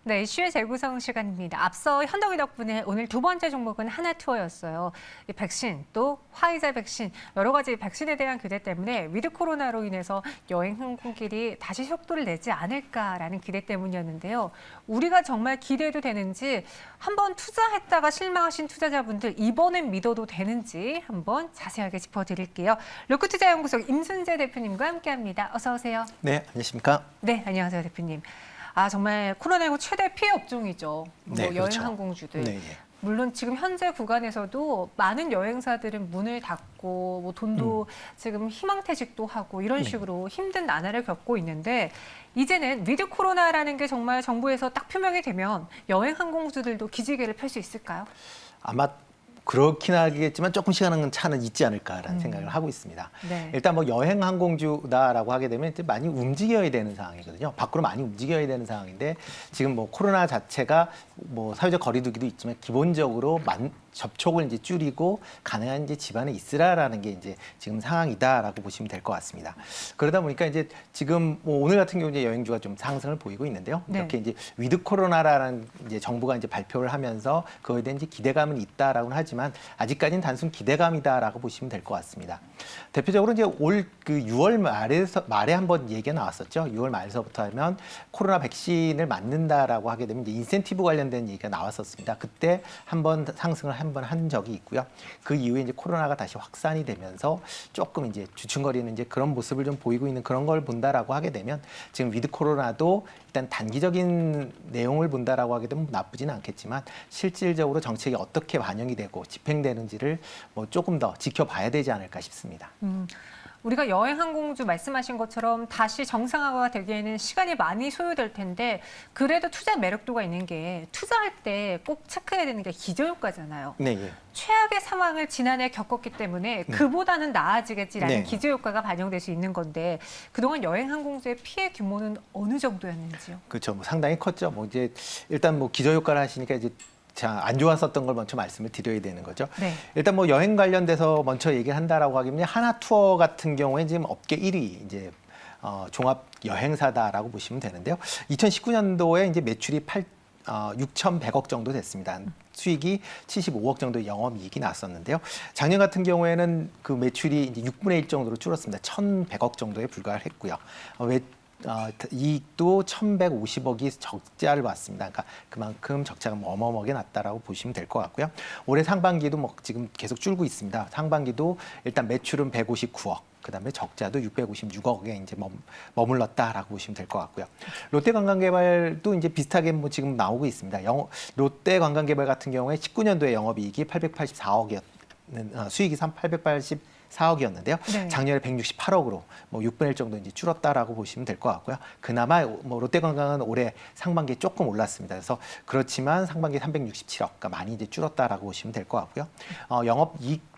네, 이슈의 재구성 시간입니다. 앞서 현덕이 덕분에 오늘 두 번째 종목은 하나투어였어요. 이 백신, 또 화이자 백신, 여러 가지 백신에 대한 기대 때문에 위드 코로나로 인해서 여행 항공길이 다시 속도를 내지 않을까라는 기대 때문이었는데요. 우리가 정말 기대도 되는지, 한번 투자했다가 실망하신 투자자분들 이번엔 믿어도 되는지 한번 자세하게 짚어드릴게요. 로크투자연구소 임순재 대표님과 함께합니다. 어서 오세요. 네, 안녕하십니까? 네, 안녕하세요, 대표님. 정말 코로나19 최대 피해 업종이죠. 네, 그렇죠. 여행 항공주들. 네, 네. 물론 지금 현재 구간에서도 많은 여행사들은 문을 닫고 돈도 지금 희망퇴직도 하고 이런 식으로 힘든 나날을 겪고 있는데 이제는 위드 코로나라는 게 정말 정부에서 딱 표명이 되면 여행 항공주들도 기지개를 펼 수 있을까요? 아마 그렇긴 하겠지만 조금 시간은 차는 있지 않을까라는 생각을 하고 있습니다. 네. 일단 뭐 여행 항공주다라고 하게 되면 이제 많이 움직여야 되는 상황이거든요. 밖으로 많이 움직여야 되는 상황인데 지금 뭐 코로나 자체가 뭐 사회적 거리두기도 있지만 기본적으로 접촉을 이제 줄이고 가능한 이제 집안에 있으라라는 게 이제 지금 상황이다라고 보시면 될 것 같습니다. 그러다 보니까 이제 지금 뭐 오늘 같은 경우 이제 여행주가 좀 상승을 보이고 있는데요. 네. 이렇게 이제 위드 코로나라는 이제 정부가 이제 발표를 하면서 그거에 대한 이제 기대감은 있다라고는 하지만 아직까지는 단순 기대감이다라고 보시면 될 것 같습니다. 대표적으로 이제 올 그 6월 말에 한번 얘기가 나왔었죠. 6월 말서부터 하면 코로나 백신을 맞는다라고 하게 되면 이제 인센티브 관련된 얘기가 나왔었습니다. 그때 한번 상승을 한번 한 적이 있고요. 그 이후에 이제 코로나가 다시 확산이 되면서 조금 이제 주춤거리는 이제 그런 모습을 좀 보이고 있는 그런 걸 본다라고 하게 되면 지금 위드 코로나도 일단 단기적인 내용을 본다라고 하게 되면 나쁘지는 않겠지만 실질적으로 정책이 어떻게 반영이 되고 집행되는지를 뭐 조금 더 지켜봐야 되지 않을까 싶습니다. 우리가 여행 항공주 말씀하신 것처럼 다시 정상화가 되기에는 시간이 많이 소요될 텐데 그래도 투자 매력도가 있는 게 투자할 때 꼭 체크해야 되는 게 기저효과잖아요. 네, 예. 최악의 상황을 지난해 겪었기 때문에 그보다는 나아지겠지라는 네. 기저효과가 반영될 수 있는 건데 그동안 여행 항공주의 피해 규모는 어느 정도였는지요? 그렇죠. 뭐 상당히 컸죠. 뭐 이제 일단 뭐 기저효과를 하시니까 이제 안 좋았었던 걸 먼저 말씀을 드려야 되는 거죠. 네. 일단 뭐 여행 관련돼서 먼저 얘기를 한다라고 하기면 하나투어 같은 경우에 지금 업계 1위 이제 종합 여행사다라고 보시면 되는데요. 2019년도에 이제 매출이 6,100억 정도 됐습니다. 수익이 75억 정도의 영업이익이 났었는데요. 작년 같은 경우에는 그 매출이 이제 6분의 1 정도로 줄었습니다. 1,100억 정도에 불과를 했고요. 이익도 1,150억이 적자를 봤습니다. 그러니까 그만큼 적자가 어마어마하게 났다라고 보시면 될 것 같고요. 올해 상반기도 뭐 지금 계속 줄고 있습니다. 상반기도 일단 매출은 159억. 그다음에 적자도 656억에 이제 머물렀다라고 보시면 될 것 같고요. 롯데관광개발도 이제 비슷하게 뭐 지금 나오고 있습니다. 롯데관광개발 같은 경우에 19년도에 영업이익이 884억이었는 수익이 884억이었는데요. 네. 작년에 168억으로 뭐 6분의 1 정도 이제 줄었다라고 보시면 될 것 같고요. 그나마 뭐 롯데관광은 올해 상반기에 조금 올랐습니다. 그래서 그렇지만 상반기 367억, 그러니까 많이 이제 줄었다라고 보시면 될 것 같고요. 영업이익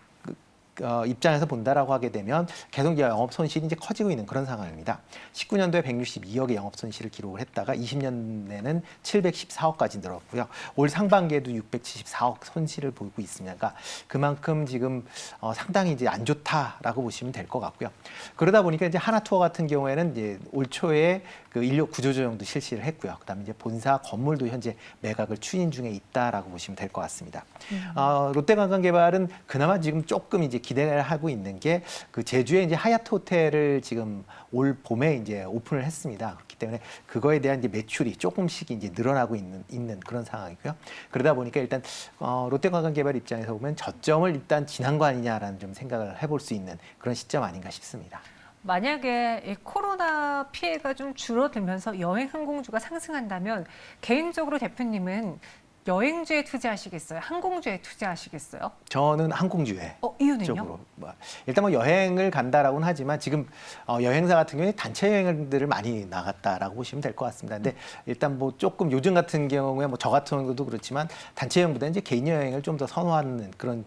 입장에서 본다라고 하게 되면 계속 영업 손실이 이제 커지고 있는 그런 상황입니다. 19년도에 162억의 영업 손실을 기록을 했다가 20년에는 714억까지 늘었고요. 올 상반기에도 674억 손실을 보이고 있습니다. 그러니까 그만큼 지금 상당히 이제 안 좋다라고 보시면 될 것 같고요. 그러다 보니까 이제 하나투어 같은 경우에는 이제 올 초에 그 인력 구조조정도 실시를 했고요. 그다음에 이제 본사 건물도 현재 매각을 추진 중에 있다라고 보시면 될 것 같습니다. 롯데관광개발은 그나마 지금 조금 이제 기대를 하고 있는 게 그 제주에 이제 하얏트 호텔을 지금 올 봄에 이제 오픈을 했습니다. 그렇기 때문에 그거에 대한 이제 매출이 조금씩 이제 늘어나고 있는 그런 상황이고요. 그러다 보니까 일단 롯데관광개발 입장에서 보면 저점을 일단 지난 거 아니냐라는 좀 생각을 해볼 수 있는 그런 시점 아닌가 싶습니다. 만약에 이 코로나 피해가 좀 줄어들면서 여행 항공주가 상승한다면 개인적으로 대표님은 여행주에 투자하시겠어요? 항공주에 투자하시겠어요? 저는 항공주에 이유는요? 쪽으로 일단 뭐 여행을 간다라고는 하지만 지금 여행사 같은 경우에 단체 여행들을 많이 나갔다라고 보시면 될 것 같습니다. 근데 일단 뭐 조금 요즘 같은 경우에 뭐 저 같은 경우도 그렇지만 단체 여행보다 이제 개인 여행을 좀 더 선호하는 그런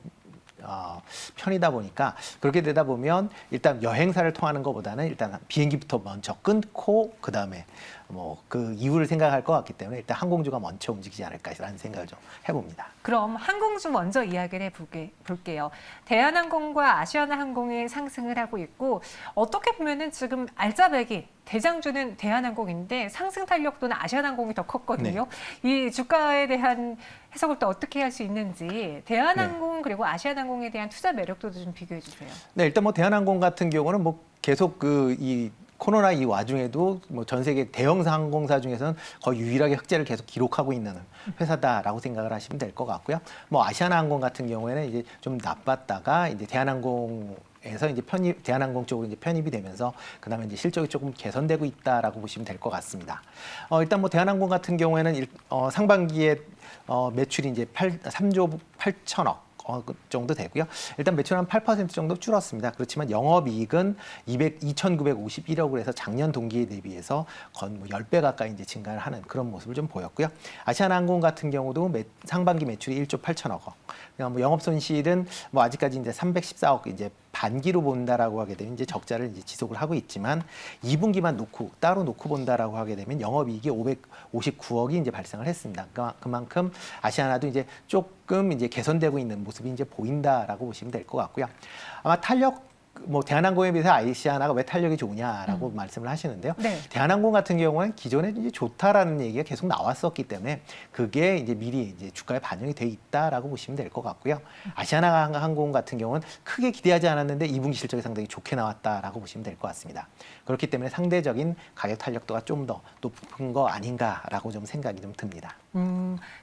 편이다 보니까 그렇게 되다 보면 일단 여행사를 통하는 것보다는 일단 비행기부터 먼저 끊고 그다음에 뭐 그 이유를 생각할 것 같기 때문에 일단 항공주가 먼저 움직이지 않을까라는 생각을 좀 해봅니다. 그럼 항공주 먼저 이야기를 해볼게요. 대한항공과 아시아나항공이 상승을 하고 있고 어떻게 보면은 지금 알짜배기 대장주는 대한항공인데 상승 탄력도는 아시아나항공이 더 컸거든요. 이 주가에 대한 해석을 또 어떻게 할 수 있는지 대한항공 그리고 아시아나항공에 대한 투자 매력도도 좀 비교해 주세요. 네, 일단 뭐 대한항공 같은 경우는 뭐 계속 이 코로나 이 와중에도 뭐 전 세계 대형 항공사 중에서는 거의 유일하게 흑자를 계속 기록하고 있는 회사다라고 생각을 하시면 될 것 같고요. 뭐 아시아나항공 같은 경우에는 이제 좀 나빴다가 이제 대한항공에서 이제 대한항공 쪽으로 이제 편입이 되면서 그다음에 이제 실적이 조금 개선되고 있다라고 보시면 될 것 같습니다. 일단 뭐 대한항공 같은 경우에는 상반기에 매출이 이제 3조 8천억. 그 정도 되고요. 일단 매출 한 8% 정도 줄었습니다. 그렇지만 영업이익은 2,951억을 해서 작년 동기에 대비해서 거의 뭐 10배 가까이 이제 증가를 하는 그런 모습을 좀 보였고요. 아시아나항공 같은 경우도 상반기 매출이 1조 8천억 원. 뭐 영업 손실은 뭐 아직까지 이제 314억 이제 반기로 본다라고 하게 되면 이제 적자를 이제 지속을 하고 있지만 2분기만 따로 놓고 본다라고 하게 되면 영업이익이 559억이 이제 발생을 했습니다. 그러니까 그만큼 아시아나도 이제 조금 이제 개선되고 있는 모습이 이제 보인다라고 보시면 될 것 같고요. 아마 탄력 뭐 대한항공에 비해서 아시아나가 왜 탄력이 좋냐라고 말씀을 하시는데요. 네. 대한항공 같은 경우는 기존에 이제 좋다라는 얘기가 계속 나왔었기 때문에 그게 이제 미리 이제 주가에 반영이 돼 있다라고 보시면 될 것 같고요. 아시아나항공 같은 경우는 크게 기대하지 않았는데 2분기 실적이 상당히 좋게 나왔다라고 보시면 될 것 같습니다. 그렇기 때문에 상대적인 가격 탄력도가 좀 더 높은 거 아닌가라고 좀 생각이 좀 듭니다.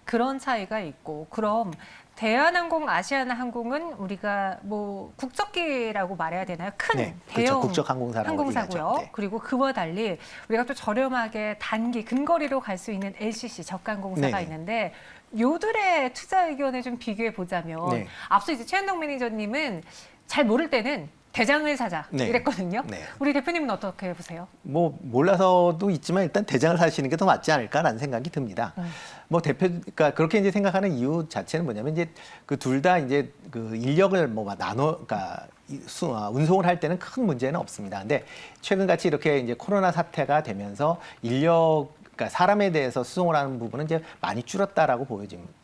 그런 차이가 있고 그럼 대한항공, 아시아나항공은 우리가 뭐 국적기라고 말해야 되나요? 큰 네, 대형 그렇죠. 국적 항공사라고 항공사고요. 얘기하죠. 네. 그리고 그와 달리 우리가 또 저렴하게 단기 근거리로 갈 수 있는 LCC 저가항공사가 네. 있는데 요들의 투자 의견을 좀 비교해 보자면 네. 앞서 이제 최현동 매니저님은 잘 모를 때는 대장을 사자 네. 이랬거든요. 네. 우리 대표님은 어떻게 보세요? 뭐 몰라서도 있지만 일단 대장을 사시는 게 더 맞지 않을까라는 생각이 듭니다. 뭐 그러니까 그렇게 이제 생각하는 이유 자체는 뭐냐면 이제 그 둘 다 이제 그 인력을 뭐 그러니까 운송을 할 때는 큰 문제는 없습니다. 근데 최근 같이 이렇게 이제 코로나 사태가 되면서 그러니까 사람에 대해서 수송을 하는 부분은 이제 많이 줄었다라고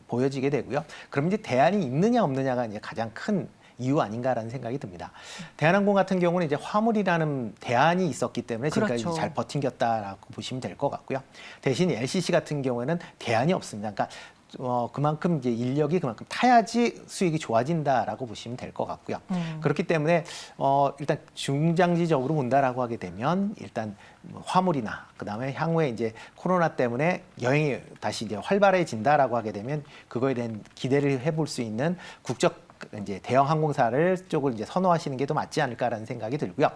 보여지게 되고요. 그럼 이제 대안이 있느냐 없느냐가 이제 가장 큰 이유 아닌가라는 생각이 듭니다. 대한항공 같은 경우는 이제 화물이라는 대안이 있었기 때문에 지금까지 그렇죠. 잘 버틴겼다라고 보시면 될 것 같고요. 대신 LCC 같은 경우에는 대안이 없습니다. 그러니까 그만큼 이제 인력이 그만큼 타야지 수익이 좋아진다라고 보시면 될 것 같고요. 그렇기 때문에 일단 중장기적으로 본다라고 하게 되면 일단 뭐 화물이나 그다음에 향후에 이제 코로나 때문에 여행이 다시 이제 활발해진다라고 하게 되면 그거에 대한 기대를 해볼 수 있는 국적 이제 대형 항공사를 쪽을 이제 선호하시는 게 더 맞지 않을까라는 생각이 들고요.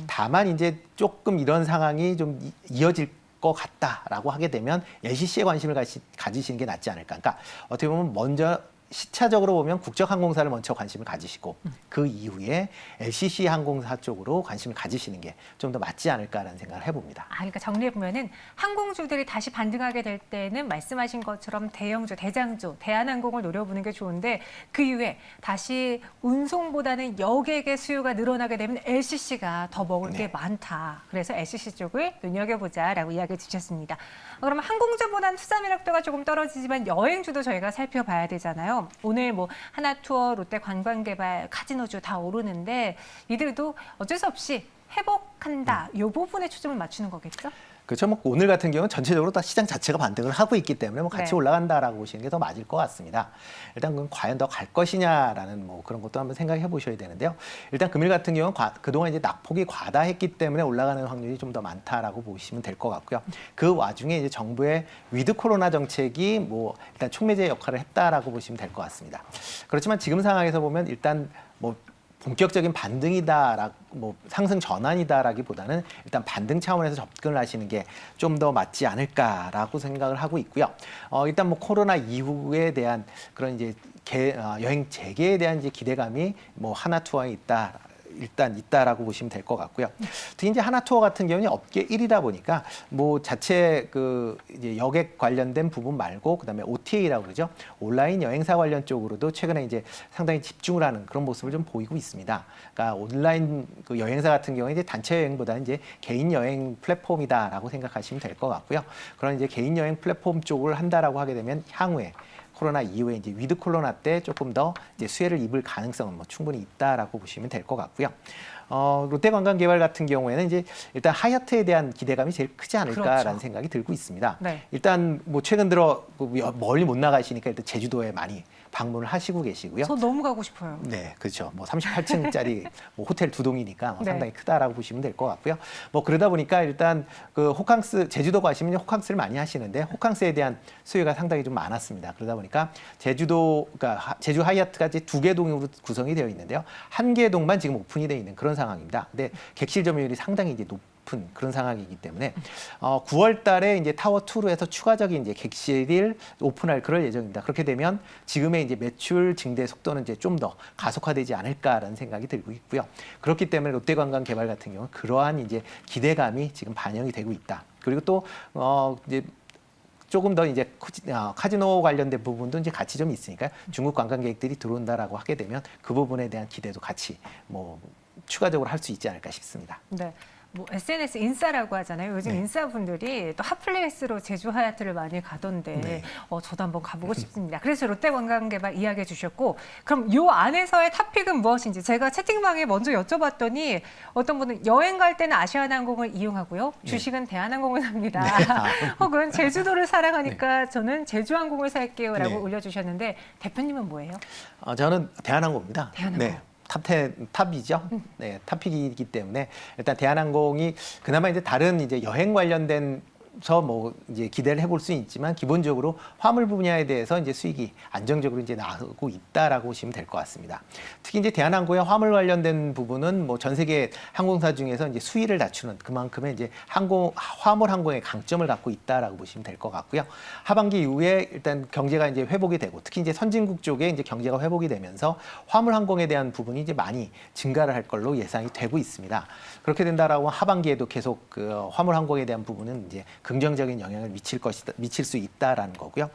다만 이제 조금 이런 상황이 좀 이어질 것 같다라고 하게 되면 LCC에 관심을 가지시는 게 낫지 않을까. 그러니까 어떻게 보면 먼저 시차적으로 보면 국적 항공사를 먼저 관심을 가지시고 그 이후에 LCC 항공사 쪽으로 관심을 가지시는 게 좀 더 맞지 않을까라는 생각을 해봅니다. 그러니까 정리해 보면은 항공주들이 다시 반등하게 될 때는 말씀하신 것처럼 대형주, 대장주, 대한항공을 노려보는 게 좋은데 그 이후에 다시 운송보다는 여객의 수요가 늘어나게 되면 LCC가 더 먹을 게 많다. 그래서 LCC 쪽을 눈여겨보자라고 이야기 주셨습니다. 그러면 항공주보다는 투자 매력도가 조금 떨어지지만 여행주도 저희가 살펴봐야 되잖아요. 오늘 뭐 하나투어, 롯데관광개발, 카지노주 다 오르는데 이들도 어쩔 수 없이 회복한다. 이 부분에 초점을 맞추는 거겠죠? 그렇죠. 뭐 오늘 같은 경우는 전체적으로 다 시장 자체가 반등을 하고 있기 때문에 뭐 같이 네. 올라간다라고 보시는 게 더 맞을 것 같습니다. 일단 그건 과연 더 갈 것이냐라는 뭐 그런 것도 한번 생각해 보셔야 되는데요. 일단 금일 같은 경우는 그동안 이제 낙폭이 과다했기 때문에 올라가는 확률이 좀 더 많다라고 보시면 될 것 같고요. 그 와중에 이제 정부의 위드 코로나 정책이 뭐 일단 촉매제 역할을 했다라고 보시면 될 것 같습니다. 그렇지만 지금 상황에서 보면 일단 뭐 본격적인 뭐 상승 전환이다라기보다는 일단 반등 차원에서 접근을 하시는 게 좀 더 맞지 않을까라고 생각을 하고 있고요. 일단 뭐 코로나 이후에 대한 그런 이제 여행 재개에 대한 이제 기대감이 뭐 하나투어에 있다. 일단 있다라고 보시면 될 것 같고요. 특히 이제 하나투어 같은 경우는 업계 1위다 보니까 뭐 자체 그 이제 여객 관련된 부분 말고 그다음에 OTA라고 그러죠. 온라인 여행사 관련 쪽으로도 최근에 이제 상당히 집중을 하는 그런 모습을 좀 보이고 있습니다. 그러니까 온라인 그 여행사 같은 경우에 이제 단체 여행보다는 이제 개인 여행 플랫폼이다라고 생각하시면 될 것 같고요. 그런 이제 개인 여행 플랫폼 쪽을 한다라고 하게 되면 향후에 코로나 이후에 이제 위드 코로나 때 조금 더 이제 수혜를 입을 가능성은 뭐 충분히 있다라고 보시면 될 것 같고요. 롯데관광개발 같은 경우에는 이제 일단 하얏트에 대한 기대감이 제일 크지 않을까라는 그렇죠. 생각이 들고 있습니다. 네. 일단 뭐 최근 들어 멀리 못 나가시니까 일단 제주도에 많이 방문을 하시고 계시고요. 저 너무 가고 싶어요. 네, 그렇죠. 뭐 38층짜리 뭐 호텔 2동이니까 네. 상당히 크다라고 보시면 될 것 같고요. 뭐 그러다 보니까 일단 그 호캉스 제주도 가시면 호캉스를 많이 하시는데 호캉스에 대한 수요가 상당히 좀 많았습니다. 그러다 보니까 그러니까 제주 하얏트가 이제 2개 동으로 구성이 되어 있는데요. 1개 동만 지금 오픈이 되어 있는 그런 상황입니다. 근데 객실 점유율이 상당히 이제 높은 그런 상황이기 때문에 9월 달에 이제 타워 2로 해서 추가적인 이제 객실을 오픈할 그럴 예정입니다. 그렇게 되면 지금의 이제 매출 증대 속도는 이제 좀 더 가속화되지 않을까라는 생각이 들고 있고요. 그렇기 때문에 롯데관광개발 같은 경우는 그러한 이제 기대감이 지금 반영이 되고 있다. 그리고 또 이제 조금 더 이제 카지노 관련된 부분도 이제 같이 좀 있으니까 중국 관광객들이 들어온다라고 하게 되면 그 부분에 대한 기대도 같이 뭐 추가적으로 할 수 있지 않을까 싶습니다. 네. 뭐 SNS 인싸라고 하잖아요. 요즘 네. 인싸분들이 또 핫플레이스로 제주 하얏트를 많이 가던데 네. 저도 한번 가보고 싶습니다. 그래서 롯데관광개발 이야기해 주셨고 그럼 요 안에서의 탑픽은 무엇인지 제가 채팅방에 먼저 여쭤봤더니 어떤 분은 여행 갈 때는 아시아나항공을 이용하고요. 주식은 대한항공을 삽니다. 혹은 제주도를 사랑하니까 저는 제주항공을 살게요라고 네. 올려주셨는데 대표님은 뭐예요? 저는 대한항공입니다. 대한항공. 네. 탑이죠. 네, 탑픽이기 때문에 일단 대한항공이 그나마 이제 다른 이제 여행 관련된 뭐 이제 기대를 해볼 수 있지만 기본적으로 화물 분야에 대해서 이제 수익이 안정적으로 이제 나오고 있다라고 보시면 될 것 같습니다. 특히 이제 대한항공의 화물 관련된 부분은 뭐 전 세계 항공사 중에서 이제 수위를 낮추는 그만큼의 이제 화물 항공의 강점을 갖고 있다라고 보시면 될 것 같고요. 하반기 이후에 일단 경제가 이제 회복이 되고 특히 이제 선진국 쪽에 이제 경제가 회복이 되면서 화물 항공에 대한 부분이 이제 많이 증가를 할 걸로 예상이 되고 있습니다. 그렇게 된다라고 하반기에도 계속 그 화물 항공에 대한 부분은 이제 긍정적인 영향을 미칠 수 있다라는 거고요.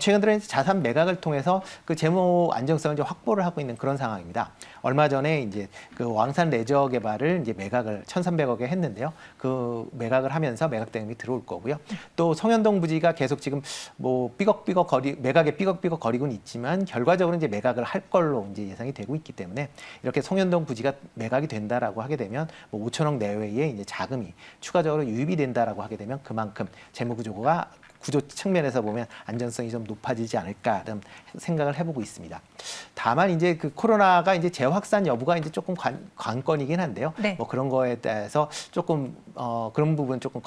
최근 들어 자산 매각을 통해서 그 재무 안정성을 이제 확보를 하고 있는 그런 상황입니다. 얼마 전에 이제 그 왕산 레저 개발을 이제 매각을 1,300억에 했는데요. 그 매각을 하면서 매각 대금이 들어올 거고요. 또 성현동 부지가 계속 지금 뭐 매각에 삐걱삐걱 거리고는 있지만 결과적으로 이제 매각을 할 걸로 이제 예상이 되고 있기 때문에 이렇게 성현동 부지가 매각이 된다라고 하게 되면 뭐 5천억 내외의 이제 자금이 추가적으로 유입이 된다라고 하게 되면 그만큼 재무 구조 측면에서 보면 안전성이 좀 높아지지 않을까 좀 생각을 해보고 있습니다. 다만 이제 그 코로나가 이제 재확산 여부가 이제 조금 관건이긴 한데요. 네. 뭐 그런 거에 대해서 조금 그런 부분 조금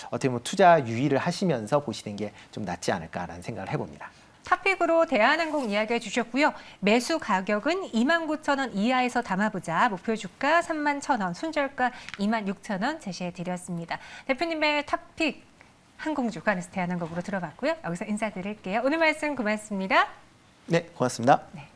어떻게 보면 투자 유의를 하시면서 보시는 게 좀 낫지 않을까라는 생각을 해봅니다. 탑픽으로 대한항공 이야기해 주셨고요. 매수 가격은 29,000원 이하에서 담아보자. 목표 주가 31,000원, 순저가 26,000원 제시해 드렸습니다. 대표님의 탑픽 항공주 관에서 대한항공으로 들어봤고요. 여기서 인사드릴게요. 오늘 말씀 고맙습니다. 네, 고맙습니다. 네.